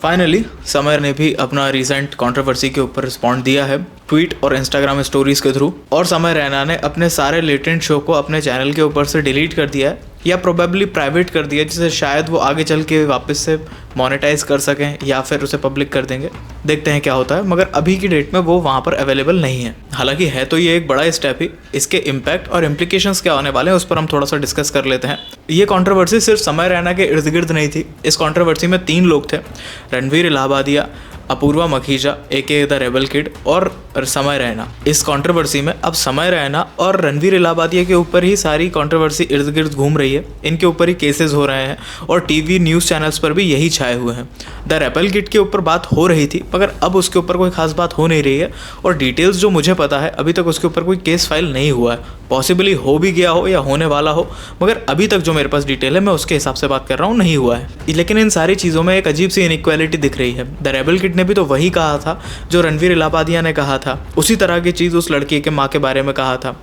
Finally summer ने भी अपना रिसेंट कंट्रोवर्सी के ऊपर रिस्पॉन्ड दिया है ट्वीट और इंस्टाग्राम स्टोरीज के थ्रू। और समय रैना ने अपने सारे लेटेंट शो को अपने चैनल के ऊपर से डिलीट कर दिया है या प्रोबेबली प्राइवेट कर दिया, जिसे शायद वो आगे चल के वापस से मोनेटाइज कर सकें या फिर उसे पब्लिक कर देंगे। देखते हैं क्या होता है, मगर अभी की डेट में वो वहाँ पर अवेलेबल नहीं है। हालांकि है तो ये एक बड़ा स्टेप ही, इसके इम्पैक्ट और इम्प्लीकेशंस क्या होने वाले हैं उस पर हम थोड़ा सा डिस्कस कर लेते हैं। ये कंट्रोवर्सी सिर्फ समय रैना के इर्द गिर्द नहीं थी। इस कंट्रोवर्सी में 3 लोग थे, रणवीर इलाहाबादिया, अपूर्वा मखीजा एके द रेबल किड और समय रैना। इस कंट्रोवर्सी में अब समय रैना और रणवीर इलाहाबादिया के ऊपर ही सारी कंट्रोवर्सी इर्द गिर्द घूम रही है, इनके ऊपर ही केसेस हो रहे हैं और टीवी न्यूज़ चैनल्स पर भी यही छाए हुए हैं। द रेबल किड के ऊपर बात हो रही थी मगर अब उसके ऊपर कोई खास बात हो नहीं रही है और डिटेल्स जो मुझे पता है अभी तक उसके ऊपर कोई केस फाइल नहीं हुआ है। पॉसिबली हो भी गया हो या होने वाला हो, मगर अभी तक जो मेरे पास डिटेल है मैं उसके हिसाब से बात कर रहा हूँ, नहीं हुआ है। लेकिन इन सारी चीज़ों में एक अजीब सी इनइक्वालिटी दिख रही है। द रेबल किड ने भी तो वही कहा था जो रणवीर इलाहाबादिया ने कहा था, उसी तरह की चीज़ उस लड़की के माँ के बारे में कहा था,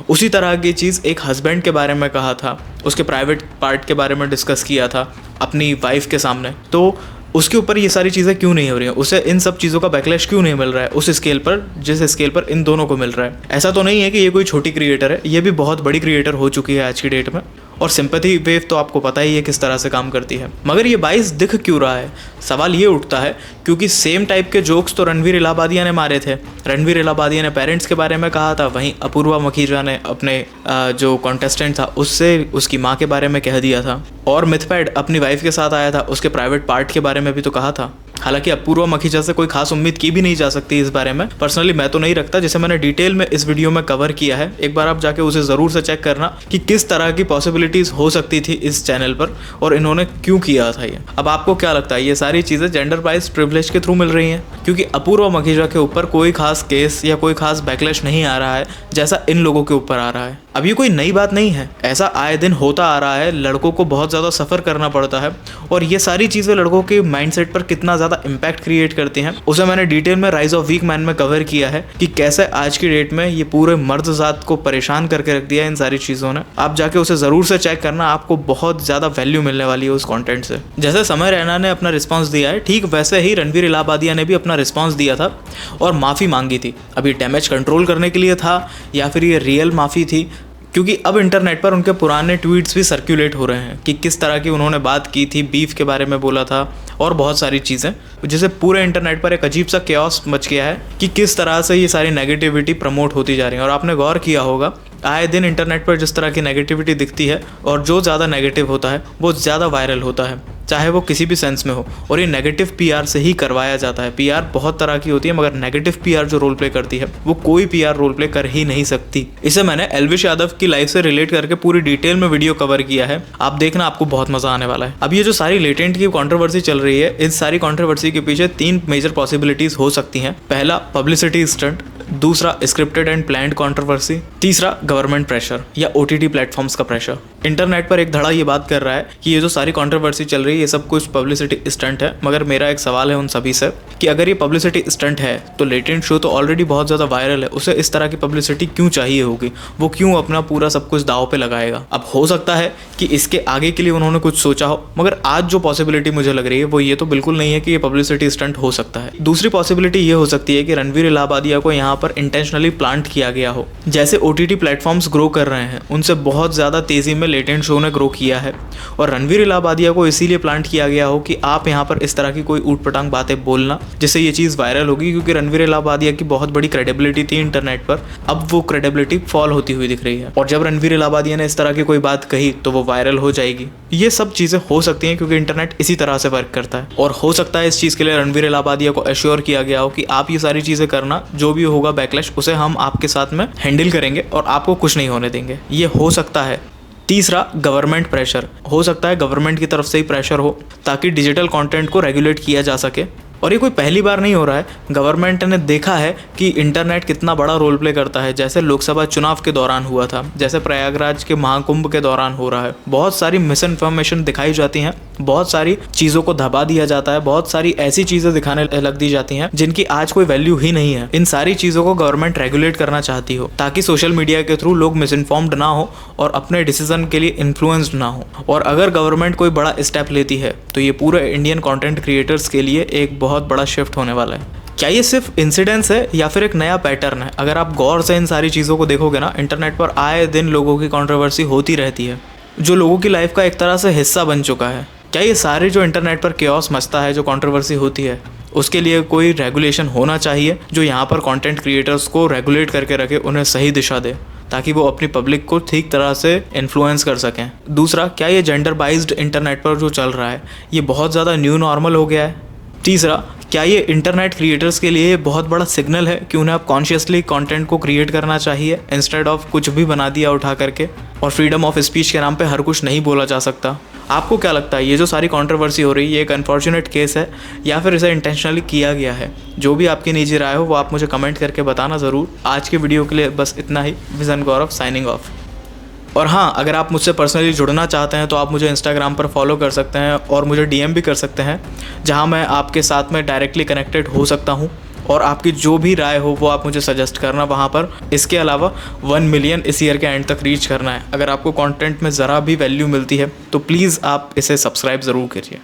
उसी तरह की चीज़ एक हस्बैंड के बारे में कहा था, उसके प्राइवेट पार्ट के बारे में डिस्कस किया था अपनी वाइफ के सामने। तो उसके ऊपर ये सारी चीज़ें क्यों नहीं हो रही हैं? उसे इन सब चीज़ों का बैकलैश क्यों नहीं मिल रहा है उस स्केल पर जिस स्केल पर इन दोनों को मिल रहा है? ऐसा तो नहीं है कि ये कोई छोटी क्रिएटर है, ये भी बहुत बड़ी क्रिएटर हो चुकी है आज की डेट में। और सिंपैथी वेव तो आपको पता ही है किस तरह से काम करती है। मगर ये बाइस दिख क्यों रहा है? सवाल ये उठता है क्योंकि सेम टाइप के जोक्स तो रणवीर इलाहाबादिया ने मारे थे। रणवीर इलाहाबादिया ने पेरेंट्स के बारे में कहा था, वहीं अपूर्वा मखीजा ने अपने जो कॉन्टेस्टेंट था उससे उसकी माँ के बारे में कह दिया था। और मिथपैड अपनी वाइफ के साथ आया था, उसके प्राइवेट पार्ट के बारे में भी तो कहा था। हालांकि अपूर्वा मखीजा से कोई खास उम्मीद की भी नहीं जा सकती इस बारे में। पर्सनली मैं तो नहीं रखता, जिसे मैंने डिटेल में इस वीडियो में कवर किया है। एक बार आप जाके उसे ज़रूर से चेक करना कि किस तरह की पॉसिबिलिटीज़ हो सकती थी इस चैनल पर और इन्होंने क्यों किया था ये। अब आपको क्या लगता है ये सारी चीज़ें जेंडर बाइज प्रिविलेज के थ्रू मिल रही हैं? क्योंकि अपूर्वा मखीजा के ऊपर कोई खास केस या कोई खास बैकलैश नहीं आ रहा है जैसा इन लोगों के ऊपर आ रहा है। अब ये कोई नई बात नहीं है, ऐसा आए दिन होता आ रहा है। लड़कों को बहुत ज़्यादा सफ़र करना पड़ता है और ये सारी चीज़ें लड़कों के माइंडसेट पर कितना ज़्यादा इम्पैक्ट क्रिएट करती हैं उसे मैंने डिटेल में राइज ऑफ वीक मैन में कवर किया है कि कैसे आज की डेट में ये पूरे मर्द जात को परेशान करके रख दिया है इन सारी चीज़ों ने। आप जाके उसे ज़रूर से चेक करना, आपको बहुत ज़्यादा वैल्यू मिलने वाली है उस कंटेंट से। जैसे समय रैना ने अपना रिस्पॉन्स दिया है, ठीक वैसे ही रणवीर इलाहाबादिया ने भी अपना रिस्पॉन्स दिया था और माफ़ी मांगी थी। अब ये डैमेज कंट्रोल करने के लिए था या फिर ये रियल माफ़ी थी? क्योंकि अब इंटरनेट पर उनके पुराने ट्वीट्स भी सर्कुलेट हो रहे हैं कि किस तरह की उन्होंने बात की थी, बीफ के बारे में बोला था और बहुत सारी चीज़ें, जिससे पूरे इंटरनेट पर एक अजीब सा केओस मच गया है कि किस तरह से ये सारी नेगेटिविटी प्रमोट होती जा रही है। और आपने गौर किया होगा आए दिन इंटरनेट पर जिस तरह की नेगेटिविटी दिखती है और जो ज़्यादा नेगेटिव होता है वो ज़्यादा वायरल होता है, चाहे वो किसी भी सेंस में हो। और ये नेगेटिव पीआर से ही करवाया जाता है। पीआर बहुत तरह की होती है मगर नेगेटिव पीआर जो रोल प्ले करती है वो कोई पीआर रोल प्ले कर ही नहीं सकती। इसे मैंने एल्विश यादव की लाइफ से रिलेट करके पूरी डिटेल में वीडियो कवर किया है, आप देखना, आपको बहुत मजा आने वाला है। अब ये जो सारी लेटेंट की कंट्रोवर्सी चल रही है, इस सारी कंट्रोवर्सी के पीछे 3 मेजर पॉसिबिलिटीज हो सकती हैं। पहला पब्लिसिटी स्टंट, दूसरा स्क्रिप्टेड एंड प्लान्ड कंट्रोवर्सी, तीसरा गवर्नमेंट प्रेशर या ओटीटी प्लेटफॉर्म्स का प्रेशर। इंटरनेट पर एक धड़ा ये बात कर रहा है कि ये जो सारी कंट्रोवर्सी चल रही है ये सब कुछ पब्लिसिटी स्टंट है। मगर मेरा एक सवाल है उन सभी से कि अगर ये पब्लिसिटी स्टंट है तो लेटेंट शो तो ऑलरेडी बहुत ज़्यादा वायरल है, उसे इस तरह की पब्लिसिटी क्यों चाहिए होगी? वो क्यों अपना पूरा सब कुछ दाव पे लगाएगा? अब हो सकता है कि इसके आगे के लिए उन्होंने कुछ सोचा हो, मगर आज जो पॉसिबिलिटी मुझे लग रही है वो ये तो बिल्कुल नहीं है कि ये पब्लिसिटी स्टंट हो सकता है। दूसरी पॉसिबिलिटी ये हो सकती है कि रणवीर इलाहाबादिया को यहाँ पर इंटेंशनली प्लांट किया गया हो। जैसे ओटीटी प्लेटफॉर्म्स ग्रो कर रहे हैं उनसे बहुत ज़्यादा तेज़ी में लेटेंट शो ने ग्रो किया है और रणवीर इलाहाबादिया को इसीलिए प्लांट किया गया हो कि आप यहाँ पर इस तरह की कोई ऊट पटांग बातें बोलना जिससे ये चीज़ वायरल होगी। क्योंकि रणवीर इलाहाबादिया की बहुत बड़ी क्रेडिबिलिटी थी इंटरनेट पर, अब वो क्रेडिबिलिटी फॉल होती हुई दिख रही है और जब रणवीर इलाहाबादिया ने इस तरह की कोई बात कही तो वो वायरल हो जाएगी। ये सब चीज़ें हो सकती हैं क्योंकि इंटरनेट इसी तरह से वर्क करता है। और हो सकता है इस चीज़ के लिए रणवीर इलाहाबादिया को एश्योर किया गया हो कि आप ये सारी चीज़ें करना, जो भी होगा बैकलैश उसे हम आपके साथ में हैंडल करेंगे और आपको कुछ नहीं होने देंगे। ये हो सकता है। तीसरा गवर्नमेंट प्रेशर, हो सकता है गवर्नमेंट की तरफ से ही प्रेशर हो ताकि डिजिटल कंटेंट को रेगुलेट किया जा सके। और ये कोई पहली बार नहीं हो रहा है। गवर्नमेंट ने देखा है कि इंटरनेट कितना बड़ा रोल प्ले करता है, जैसे लोकसभा चुनाव के दौरान हुआ था, जैसे प्रयागराज के महाकुंभ के दौरान हो रहा है। बहुत सारी मिस इन्फॉर्मेशन दिखाई जाती हैं, बहुत सारी चीज़ों को दबा दिया जाता है, बहुत सारी ऐसी चीज़ें दिखाने लग दी जाती हैं जिनकी आज कोई वैल्यू ही नहीं है। इन सारी चीज़ों को गवर्नमेंट रेगुलेट करना चाहती हो ताकि सोशल मीडिया के थ्रू लोग मिस इन्फॉर्म्ड ना हो और अपने डिसीजन के लिए इन्फ्लुएंस्ड ना हो। और अगर गवर्नमेंट कोई बड़ा स्टेप लेती है तो ये पूरे इंडियन कंटेंट क्रिएटर्स के लिए एक बहुत बड़ा शिफ्ट होने वाला है। क्या ये सिर्फ इंसिडेंस है या फिर एक नया पैटर्न है? अगर आप गौर से इन सारी चीज़ों को देखोगे ना, इंटरनेट पर आए दिन लोगों की कंट्रोवर्सी होती रहती है जो लोगों की लाइफ का एक तरह से हिस्सा बन चुका है। क्या ये सारे जो इंटरनेट पर केओस मचता है, जो कंट्रोवर्सी होती है, उसके लिए कोई रेगुलेशन होना चाहिए जो यहाँ पर कंटेंट क्रिएटर्स को रेगुलेट करके रखे, उन्हें सही दिशा दे ताकि वो अपनी पब्लिक को ठीक तरह से इन्फ्लुएंस कर सकें। दूसरा, क्या ये जेंडर बाइज्ड इंटरनेट पर जो चल रहा है ये बहुत ज़्यादा न्यू नॉर्मल हो गया है? तीसरा, क्या ये इंटरनेट क्रिएटर्स के लिए बहुत बड़ा सिग्नल है कि उन्हें अब कॉन्शियसली कंटेंट को क्रिएट करना चाहिए इंस्टेड ऑफ कुछ भी बना दिया उठा करके, और फ्रीडम ऑफ स्पीच के नाम पे हर कुछ नहीं बोला जा सकता? आपको क्या लगता है, ये जो सारी कंट्रोवर्सी हो रही है ये एक अनफॉर्चुनेट केस है या फिर इसे इंटेंशनली किया गया है? जो भी आपकी निजी राय हो वो आप मुझे कमेंट करके बताना ज़रूर। आज के वीडियो के लिए बस इतना ही। विजन गौरव साइनिंग ऑफ। और हाँ, अगर आप मुझसे पर्सनली जुड़ना चाहते हैं तो आप मुझे इंस्टाग्राम पर फॉलो कर सकते हैं और मुझे डीएम भी कर सकते हैं, जहाँ मैं आपके साथ में डायरेक्टली कनेक्टेड हो सकता हूँ और आपकी जो भी राय हो वो आप मुझे सजेस्ट करना वहाँ पर। इसके अलावा 1 मिलियन इस ईयर के एंड तक रीच करना है। अगर आपको कंटेंट में ज़रा भी वैल्यू मिलती है तो प्लीज़ आप इसे सब्सक्राइब ज़रूर करिए।